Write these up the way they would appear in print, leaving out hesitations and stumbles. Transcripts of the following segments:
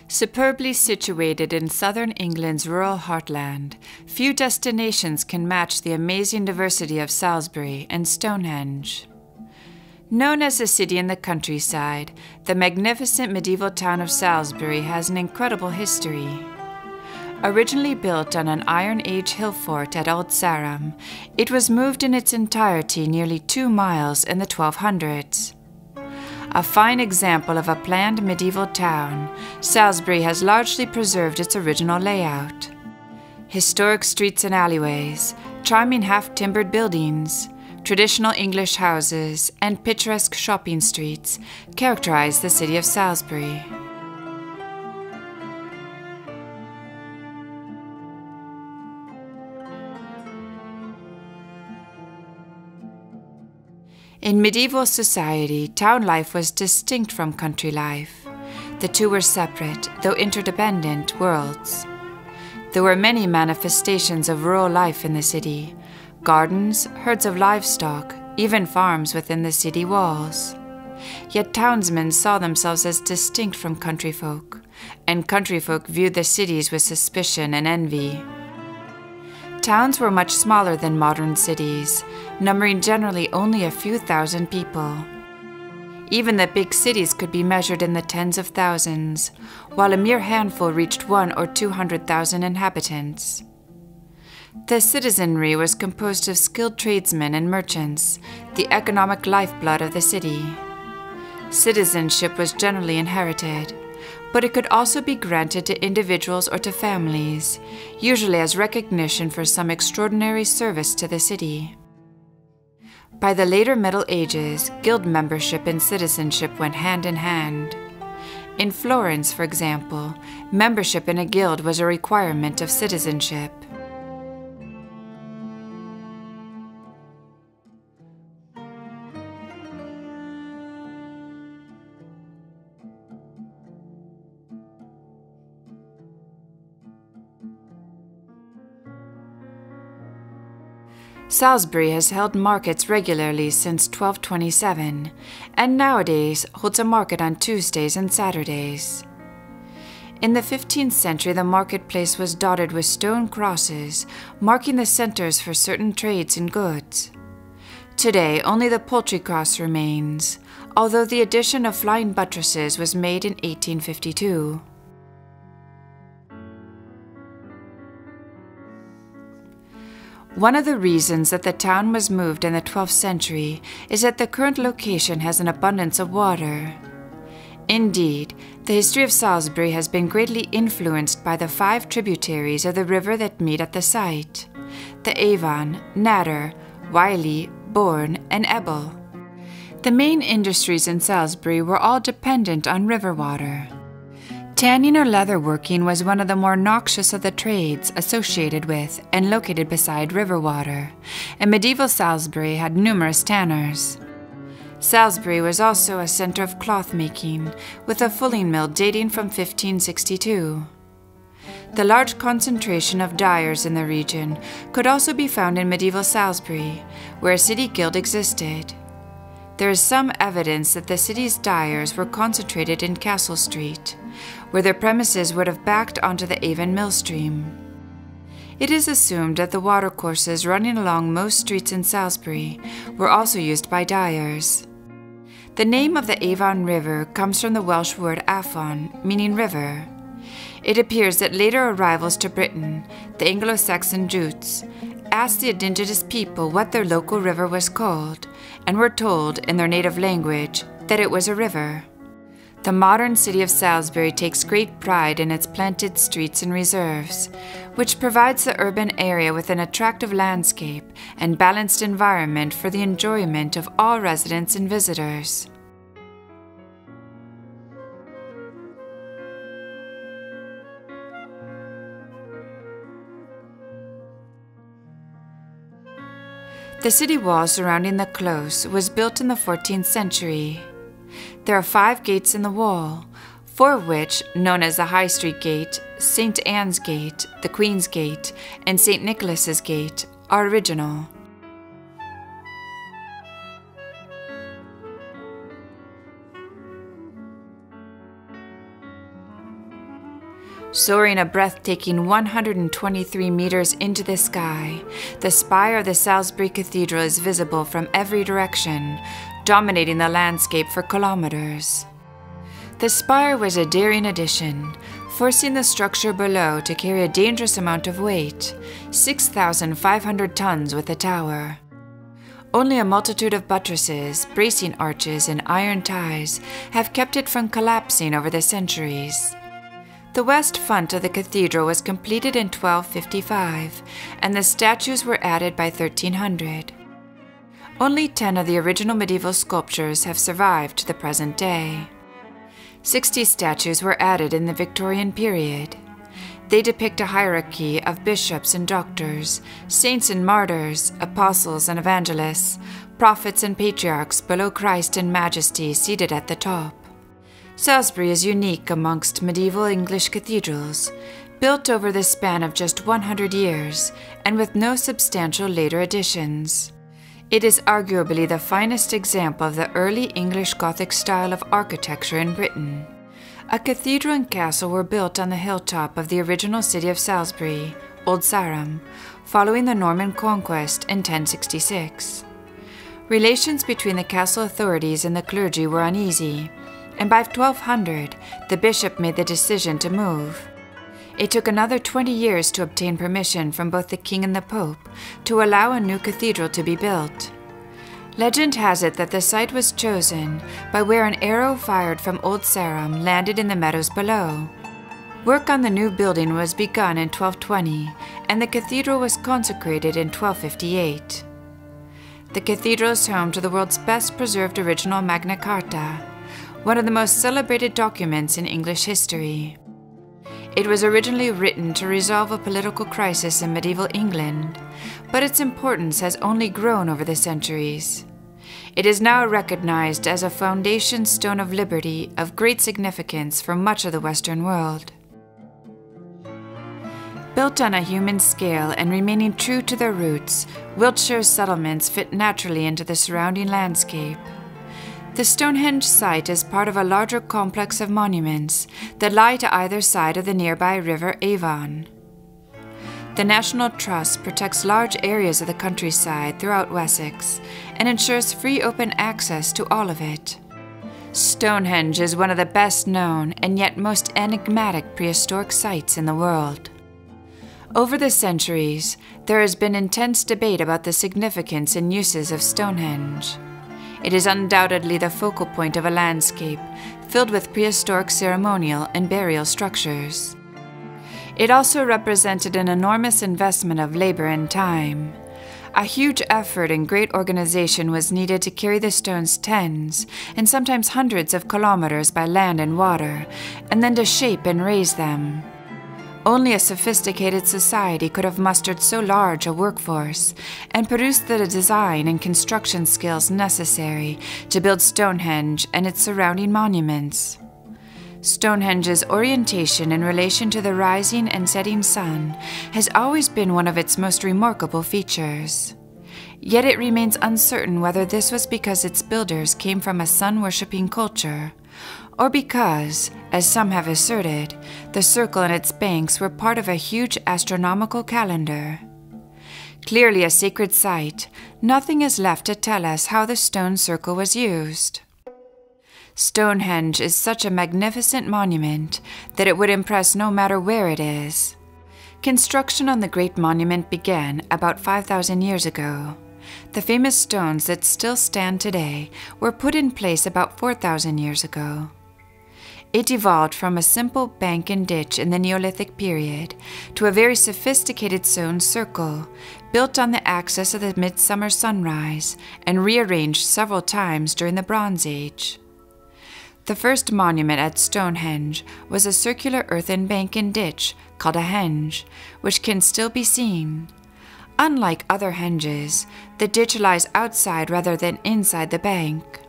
Superbly situated in southern England's rural heartland, few destinations can match the amazing diversity of Salisbury and Stonehenge. Known as a city in the countryside, the magnificent medieval town of Salisbury has an incredible history. Originally built on an Iron Age hill fort at Old Sarum, it was moved in its entirety nearly 2 miles in the 1200s. A fine example of a planned medieval town, Salisbury has largely preserved its original layout. Historic streets and alleyways, charming half-timbered buildings, traditional English houses, and picturesque shopping streets characterize the city of Salisbury. In medieval society, town life was distinct from country life. The two were separate, though interdependent, worlds. There were many manifestations of rural life in the city: gardens, herds of livestock, even farms within the city walls. Yet townsmen saw themselves as distinct from country folk, and country folk viewed the cities with suspicion and envy. Towns were much smaller than modern cities, numbering generally only a few thousand people. Even the big cities could be measured in the tens of thousands, while a mere handful reached 100,000 or 200,000 inhabitants. The citizenry was composed of skilled tradesmen and merchants, the economic lifeblood of the city. Citizenship was generally inherited, but it could also be granted to individuals or to families, usually as recognition for some extraordinary service to the city. By the later Middle Ages, guild membership and citizenship went hand in hand. In Florence, for example, membership in a guild was a requirement of citizenship. Salisbury has held markets regularly since 1227, and nowadays holds a market on Tuesdays and Saturdays. In the 15th century, the marketplace was dotted with stone crosses, marking the centers for certain trades and goods. Today, only the poultry cross remains, although the addition of flying buttresses was made in 1852. One of the reasons that the town was moved in the 12th century is that the current location has an abundance of water. Indeed, the history of Salisbury has been greatly influenced by the 5 tributaries of the river that meet at the site: the Avon, Nadder, Wylye, Bourne, and Ebble. The main industries in Salisbury were all dependent on river water. Tanning or leatherworking was one of the more noxious of the trades associated with and located beside river water, and medieval Salisbury had numerous tanners. Salisbury was also a center of cloth making, with a fulling mill dating from 1562. The large concentration of dyers in the region could also be found in medieval Salisbury, where a city guild existed. There is some evidence that the city's dyers were concentrated in Castle Street, where their premises would have backed onto the Avon mill stream. It is assumed that the watercourses running along most streets in Salisbury were also used by dyers. The name of the Avon River comes from the Welsh word Afon, meaning river. It appears that later arrivals to Britain, the Anglo-Saxon Jutes, asked the indigenous people what their local river was called, and were told in their native language that it was a river. The modern city of Salisbury takes great pride in its planted streets and reserves, which provides the urban area with an attractive landscape and balanced environment for the enjoyment of all residents and visitors. The city wall surrounding the close was built in the 14th century. There are 5 gates in the wall, 4 of which, known as the High Street Gate, St. Anne's Gate, the Queen's Gate, and St. Nicholas's Gate, are original. Soaring a breathtaking 123 meters into the sky, the spire of the Salisbury Cathedral is visible from every direction, dominating the landscape for kilometers. The spire was a daring addition, forcing the structure below to carry a dangerous amount of weight, 6,500 tons with the tower. Only a multitude of buttresses, bracing arches, and iron ties have kept it from collapsing over the centuries. The west front of the cathedral was completed in 1255, and the statues were added by 1300. Only 10 of the original medieval sculptures have survived to the present day. 60 statues were added in the Victorian period. They depict a hierarchy of bishops and doctors, saints and martyrs, apostles and evangelists, prophets and patriarchs below Christ in majesty seated at the top. Salisbury is unique amongst medieval English cathedrals, built over the span of just 100 years and with no substantial later additions. It is arguably the finest example of the early English Gothic style of architecture in Britain. A cathedral and castle were built on the hilltop of the original city of Salisbury, Old Sarum, following the Norman conquest in 1066. Relations between the castle authorities and the clergy were uneasy, and by 1200, the bishop made the decision to move. It took another 20 years to obtain permission from both the king and the pope to allow a new cathedral to be built. Legend has it that the site was chosen by where an arrow fired from Old Sarum landed in the meadows below. Work on the new building was begun in 1220, and the cathedral was consecrated in 1258. The cathedral is home to the world's best preserved original Magna Carta, one of the most celebrated documents in English history. It was originally written to resolve a political crisis in medieval England, but its importance has only grown over the centuries. It is now recognized as a foundation stone of liberty of great significance for much of the Western world. Built on a human scale and remaining true to their roots, Wiltshire's settlements fit naturally into the surrounding landscape. The Stonehenge site is part of a larger complex of monuments that lie to either side of the nearby River Avon. The National Trust protects large areas of the countryside throughout Wessex and ensures free open access to all of it. Stonehenge is one of the best known and yet most enigmatic prehistoric sites in the world. Over the centuries, there has been intense debate about the significance and uses of Stonehenge. It is undoubtedly the focal point of a landscape filled with prehistoric ceremonial and burial structures. It also represented an enormous investment of labor and time. A huge effort and great organization was needed to carry the stones tens and sometimes hundreds of kilometers by land and water, and then to shape and raise them. Only a sophisticated society could have mustered so large a workforce and produced the design and construction skills necessary to build Stonehenge and its surrounding monuments. Stonehenge's orientation in relation to the rising and setting sun has always been one of its most remarkable features. Yet it remains uncertain whether this was because its builders came from a sun-worshipping culture, or because, as some have asserted, the circle and its banks were part of a huge astronomical calendar. Clearly a sacred site, nothing is left to tell us how the stone circle was used. Stonehenge is such a magnificent monument that it would impress no matter where it is. Construction on the great monument began about 5,000 years ago. The famous stones that still stand today were put in place about 4,000 years ago. It evolved from a simple bank and ditch in the Neolithic period to a very sophisticated stone circle, built on the axis of the midsummer sunrise and rearranged several times during the Bronze Age. The first monument at Stonehenge was a circular earthen bank and ditch called a henge, which can still be seen. Unlike other henges, the ditch lies outside rather than inside the bank.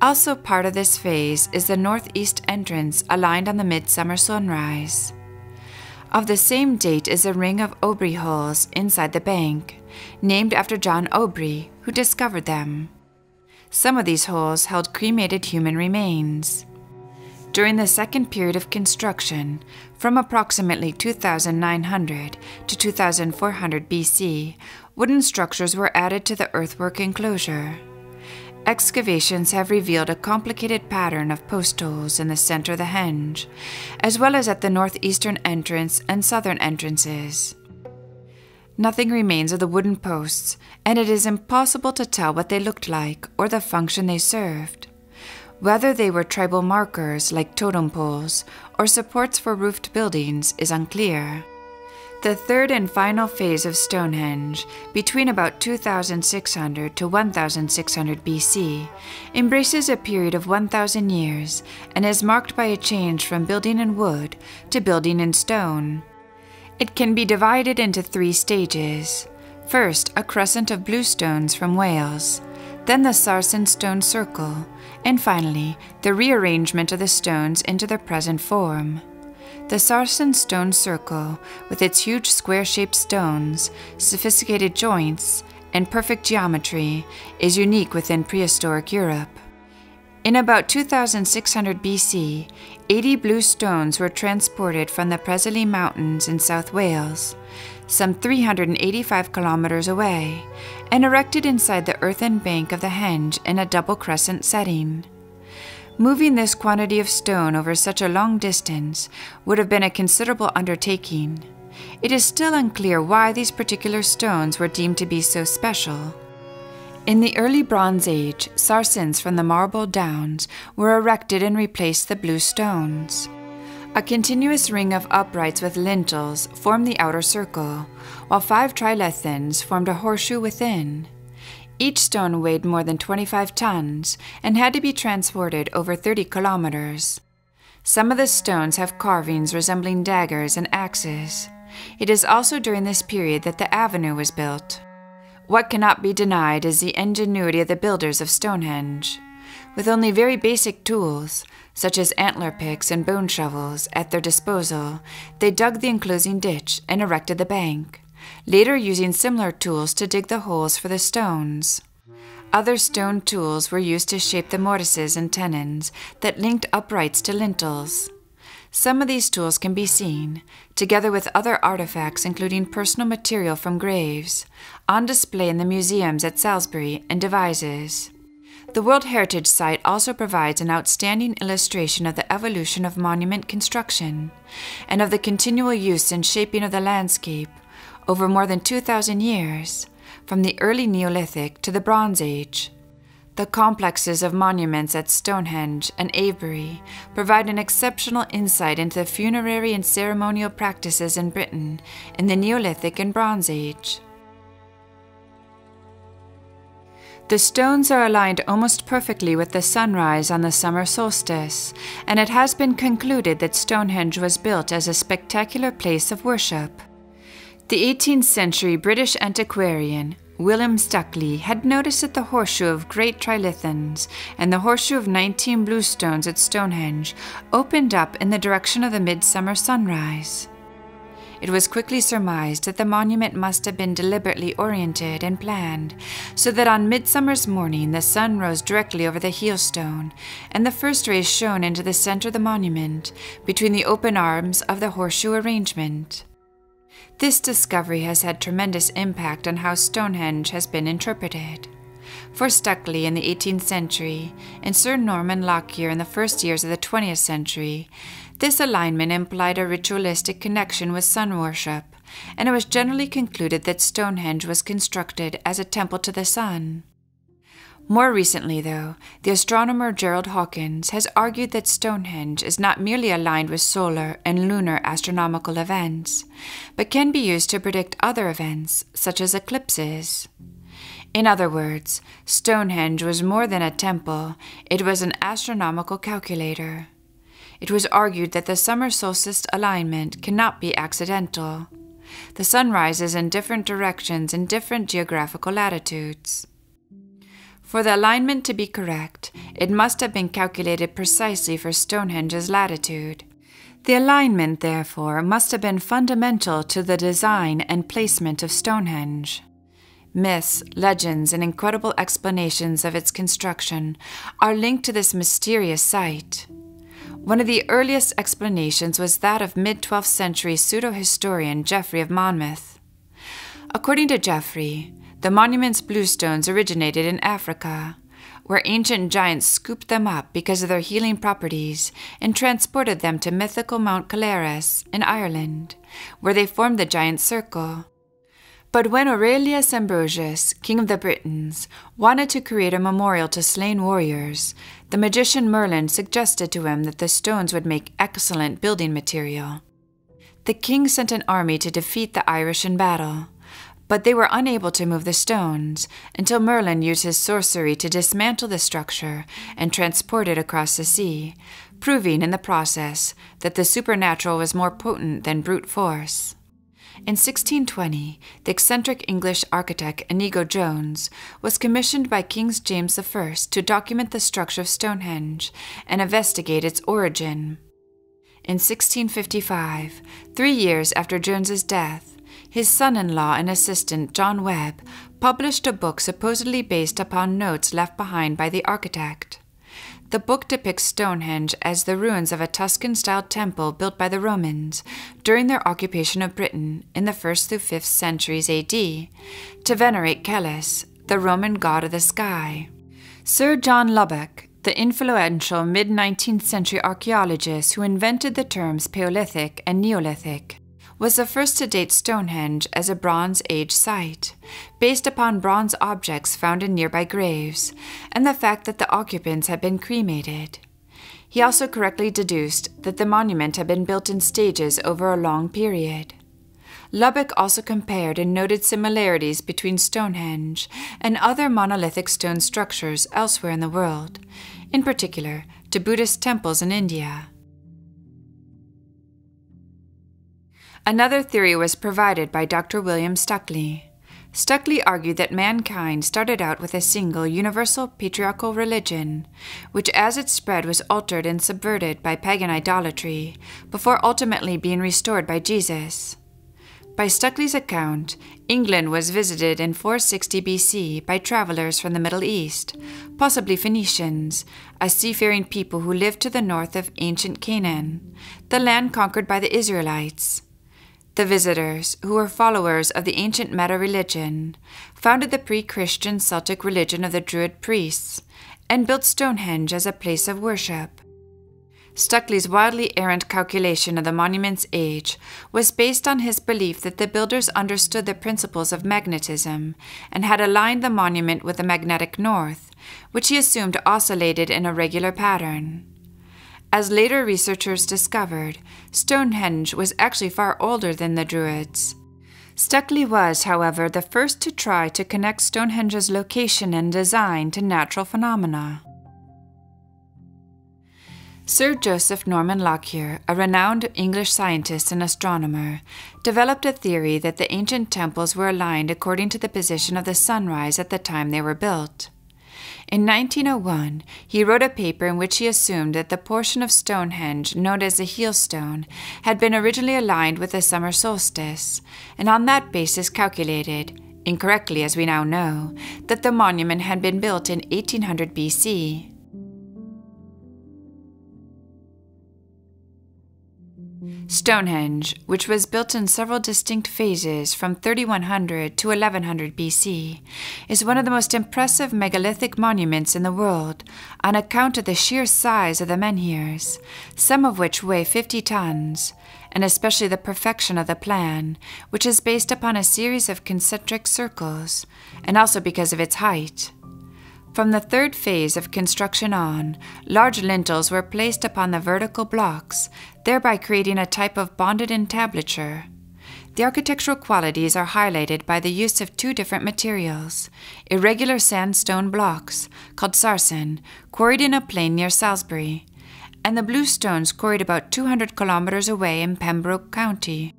Also part of this phase is the northeast entrance aligned on the midsummer sunrise. Of the same date is a ring of Aubrey holes inside the bank, named after John Aubrey, who discovered them. Some of these holes held cremated human remains. during the second period of construction, from approximately 2900 to 2400 BC, wooden structures were added to the earthwork enclosure. Excavations have revealed a complicated pattern of post holes in the center of the henge, as well as at the northeastern entrance and southern entrances. Nothing remains of the wooden posts, and it is impossible to tell what they looked like or the function they served. Whether they were tribal markers like totem poles or supports for roofed buildings is unclear. The third and final phase of Stonehenge, between about 2600 to 1600 BC, embraces a period of 1,000 years and is marked by a change from building in wood to building in stone. It can be divided into 3 stages. First, a crescent of blue stones from Wales, then the Sarsen stone circle, and finally, the rearrangement of the stones into their present form. The Sarsen stone circle, with its huge square-shaped stones, sophisticated joints, and perfect geometry, is unique within prehistoric Europe. In about 2600 BC, 80 blue stones were transported from the Preseli Mountains in South Wales, some 385 kilometers away, and erected inside the earthen bank of the henge in a double crescent setting. Moving this quantity of stone over such a long distance would have been a considerable undertaking. It is still unclear why these particular stones were deemed to be so special. In the early Bronze Age, Sarsens from the Marble Downs were erected and replaced the blue stones. A continuous ring of uprights with lintels formed the outer circle, while 5 trilithons formed a horseshoe within. Each stone weighed more than 25 tons and had to be transported over 30 kilometers. Some of the stones have carvings resembling daggers and axes. It is also during this period that the avenue was built. What cannot be denied is the ingenuity of the builders of Stonehenge. With only very basic tools, such as antler picks and bone shovels, at their disposal, they dug the enclosing ditch and erected the bank, later using similar tools to dig the holes for the stones. Other stone tools were used to shape the mortises and tenons that linked uprights to lintels. Some of these tools can be seen, together with other artifacts including personal material from graves, on display in the museums at Salisbury and Devizes. The World Heritage Site also provides an outstanding illustration of the evolution of monument construction and of the continual use and shaping of the landscape over more than 2,000 years, from the early Neolithic to the Bronze Age. The complexes of monuments at Stonehenge and Avebury provide an exceptional insight into the funerary and ceremonial practices in Britain in the Neolithic and Bronze Age. The stones are aligned almost perfectly with the sunrise on the summer solstice, and it has been concluded that Stonehenge was built as a spectacular place of worship. The 18th century British antiquarian William Stukeley had noticed that the horseshoe of great trilithons and the horseshoe of 19 blue stones at Stonehenge opened up in the direction of the midsummer sunrise. It was quickly surmised that the monument must have been deliberately oriented and planned, so that on midsummer's morning the sun rose directly over the heel stone, and the first rays shone into the center of the monument, between the open arms of the horseshoe arrangement. This discovery has had tremendous impact on how Stonehenge has been interpreted. For Stukeley in the 18th century, and Sir Norman Lockyer in the first years of the 20th century, this alignment implied a ritualistic connection with sun worship, and it was generally concluded that Stonehenge was constructed as a temple to the sun. More recently, though, the astronomer Gerald Hawkins has argued that Stonehenge is not merely aligned with solar and lunar astronomical events, but can be used to predict other events, such as eclipses. In other words, Stonehenge was more than a temple, it was an astronomical calculator. It was argued that the summer solstice alignment cannot be accidental. The sun rises in different directions in different geographical latitudes. For the alignment to be correct, it must have been calculated precisely for Stonehenge's latitude. The alignment, therefore, must have been fundamental to the design and placement of Stonehenge. Myths, legends, and incredible explanations of its construction are linked to this mysterious site. One of the earliest explanations was that of mid-12th century pseudo-historian Geoffrey of Monmouth. According to Geoffrey, the monument's bluestones originated in Africa, where ancient giants scooped them up because of their healing properties and transported them to mythical Mount Caleres in Ireland, where they formed the giant circle. But when Aurelius Ambrosius, king of the Britons, wanted to create a memorial to slain warriors, the magician Merlin suggested to him that the stones would make excellent building material. The king sent an army to defeat the Irish in battle, but they were unable to move the stones until Merlin used his sorcery to dismantle the structure and transport it across the sea, proving in the process that the supernatural was more potent than brute force. In 1620, the eccentric English architect Inigo Jones was commissioned by King James I to document the structure of Stonehenge and investigate its origin. In 1655, 3 years after Jones's death, his son-in-law and assistant John Webb published a book supposedly based upon notes left behind by the architect. The book depicts Stonehenge as the ruins of a Tuscan-style temple built by the Romans during their occupation of Britain in the 1st through 5th centuries AD to venerate Celes, the Roman god of the sky. Sir John Lubbock, the influential mid-19th century archaeologist who invented the terms Paleolithic and Neolithic, was the first to date Stonehenge as a Bronze Age site, based upon bronze objects found in nearby graves, and the fact that the occupants had been cremated. He also correctly deduced that the monument had been built in stages over a long period. Lubbock also compared and noted similarities between Stonehenge and other monolithic stone structures elsewhere in the world, in particular to Buddhist temples in India. Another theory was provided by Dr. William Stuckley. Stuckley argued that mankind started out with a single universal patriarchal religion, which as it spread was altered and subverted by pagan idolatry, before ultimately being restored by Jesus. By Stuckley's account, England was visited in 460 BC by travelers from the Middle East, possibly Phoenicians, a seafaring people who lived to the north of ancient Canaan, the land conquered by the Israelites. The visitors, who were followers of the ancient Meta religion, founded the pre-Christian Celtic religion of the Druid priests, and built Stonehenge as a place of worship. Stuckley's wildly errant calculation of the monument's age was based on his belief that the builders understood the principles of magnetism and had aligned the monument with the magnetic north, which he assumed oscillated in a regular pattern. As later researchers discovered, Stonehenge was actually far older than the Druids. Stuckley was, however, the first to try to connect Stonehenge's location and design to natural phenomena. Sir Joseph Norman Lockyer, a renowned English scientist and astronomer, developed a theory that the ancient temples were aligned according to the position of the sunrise at the time they were built. In 1901, he wrote a paper in which he assumed that the portion of Stonehenge known as the heel stone had been originally aligned with the summer solstice, and on that basis calculated, incorrectly as we now know, that the monument had been built in 1800 BC. Stonehenge, which was built in several distinct phases from 3100 to 1100 BC, is one of the most impressive megalithic monuments in the world on account of the sheer size of the menhirs, some of which weigh 50 tons, and especially the perfection of the plan, which is based upon a series of concentric circles, and also because of its height. From the third phase of construction on, large lintels were placed upon the vertical blocks, thereby creating a type of bonded entablature. The architectural qualities are highlighted by the use of two different materials: irregular sandstone blocks, called Sarsen, quarried in a plain near Salisbury, and the blue stones quarried about 200 kilometers away in Pembroke County.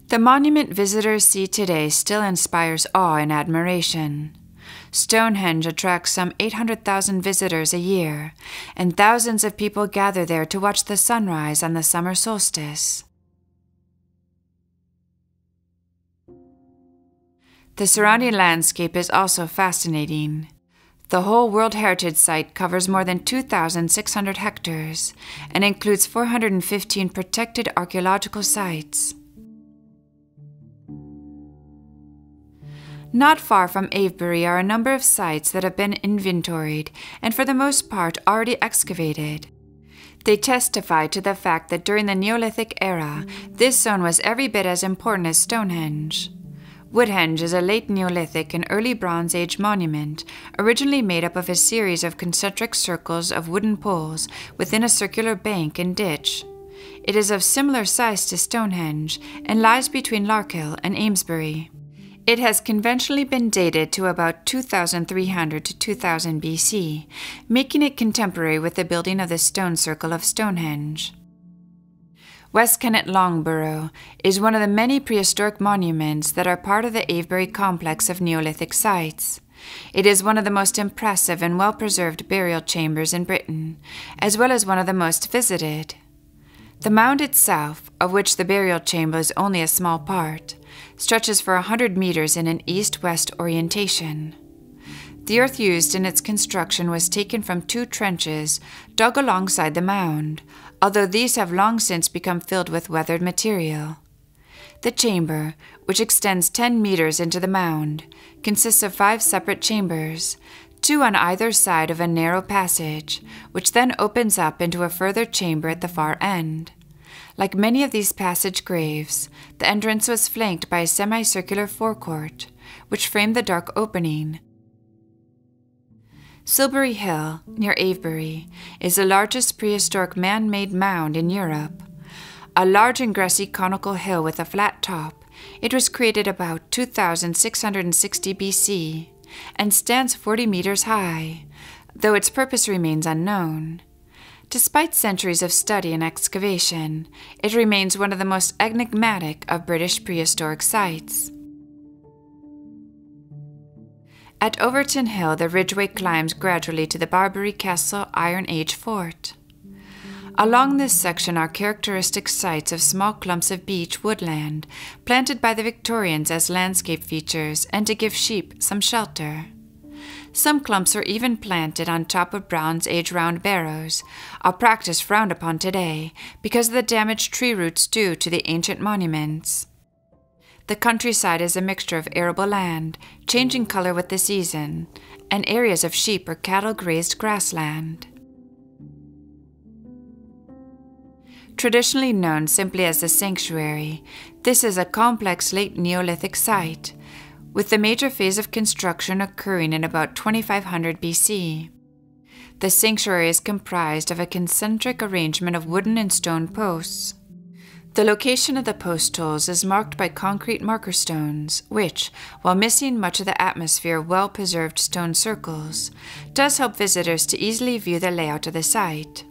The monument visitors see today still inspires awe and admiration. Stonehenge attracts some 800,000 visitors a year, and thousands of people gather there to watch the sunrise on the summer solstice. The surrounding landscape is also fascinating. The whole World Heritage Site covers more than 2,600 hectares and includes 415 protected archaeological sites. Not far from Avebury are a number of sites that have been inventoried and for the most part already excavated. They testify to the fact that during the Neolithic era, this zone was every bit as important as Stonehenge. Woodhenge is a late Neolithic and early Bronze Age monument, originally made up of a series of concentric circles of wooden poles within a circular bank and ditch. It is of similar size to Stonehenge and lies between Larkhill and Amesbury. It has conventionally been dated to about 2300 to 2000 BC, making it contemporary with the building of the stone circle of Stonehenge. West Kennet Longborough is one of the many prehistoric monuments that are part of the Avebury complex of Neolithic sites. It is one of the most impressive and well-preserved burial chambers in Britain, as well as one of the most visited. The mound itself, of which the burial chamber is only a small part, stretches for 100 meters in an east-west orientation. The earth used in its construction was taken from 2 trenches dug alongside the mound, although these have long since become filled with weathered material. The chamber, which extends 10 meters into the mound, consists of 5 separate chambers, 2 on either side of a narrow passage, which then opens up into a further chamber at the far end. Like many of these passage graves, the entrance was flanked by a semicircular forecourt, which framed the dark opening. Silbury Hill, near Avebury, is the largest prehistoric man-made mound in Europe. A large and grassy conical hill with a flat top, it was created about 2660 BC and stands 40 meters high, though its purpose remains unknown. Despite centuries of study and excavation, it remains one of the most enigmatic of British prehistoric sites. At Overton Hill, the ridgeway climbs gradually to the Barbary Castle Iron Age fort. Along this section are characteristic sites of small clumps of beech woodland, planted by the Victorians as landscape features and to give sheep some shelter. Some clumps are even planted on top of Bronze Age round barrows, a practice frowned upon today because of the damaged tree roots due to the ancient monuments. The countryside is a mixture of arable land, changing color with the season, and areas of sheep or cattle-grazed grassland. Traditionally known simply as the Sanctuary, this is a complex late Neolithic site, with the major phase of construction occurring in about 2500 BC. The sanctuary is comprised of a concentric arrangement of wooden and stone posts. The location of the post holes is marked by concrete marker stones, which, while missing much of the atmosphere of well-preserved stone circles, does help visitors to easily view the layout of the site.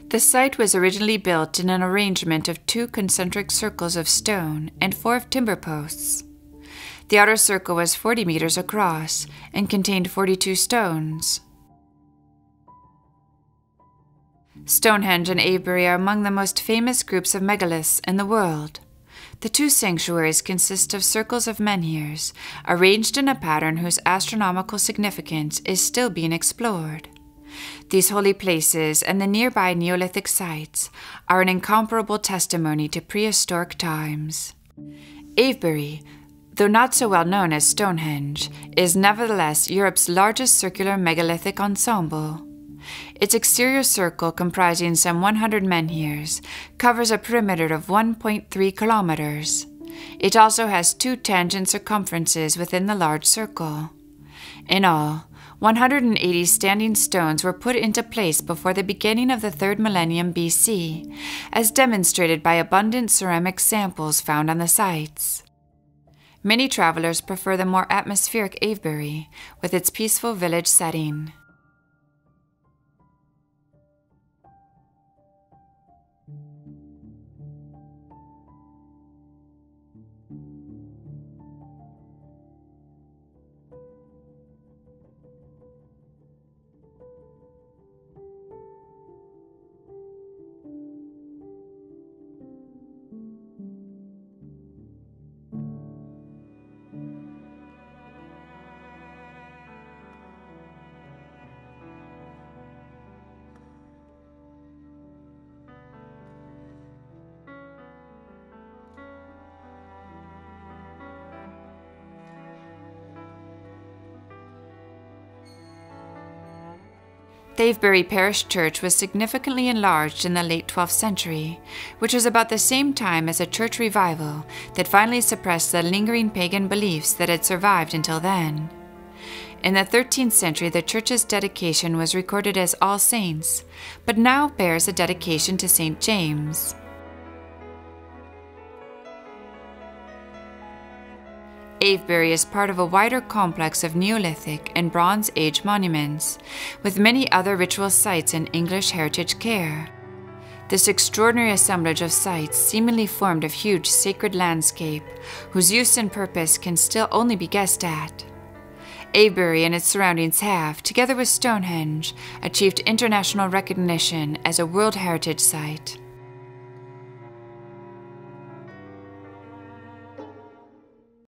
The site was originally built in an arrangement of 2 concentric circles of stone and 4 of timber posts. The outer circle was 40 meters across and contained 42 stones. Stonehenge and Avebury are among the most famous groups of megaliths in the world. The 2 sanctuaries consist of circles of menhirs, arranged in a pattern whose astronomical significance is still being explored. These holy places and the nearby Neolithic sites are an incomparable testimony to prehistoric times. Avebury, though not so well known as Stonehenge, is nevertheless Europe's largest circular megalithic ensemble. Its exterior circle, comprising some 100 menhirs, covers a perimeter of 1.3 kilometers. It also has 2 tangent circumferences within the large circle. In all, 180 standing stones were put into place before the beginning of the 3rd millennium BC, as demonstrated by abundant ceramic samples found on the sites. Many travelers prefer the more atmospheric Avebury, with its peaceful village setting. The Avebury Parish Church was significantly enlarged in the late 12th century, which was about the same time as a church revival that finally suppressed the lingering pagan beliefs that had survived until then. In the 13th century, the church's dedication was recorded as All Saints, but now bears a dedication to St. James. Avebury is part of a wider complex of Neolithic and Bronze Age monuments, with many other ritual sites in English heritage care. This extraordinary assemblage of sites seemingly formed of huge sacred landscape, whose use and purpose can still only be guessed at. Avebury and its surroundings have, together with Stonehenge, achieved international recognition as a World Heritage Site.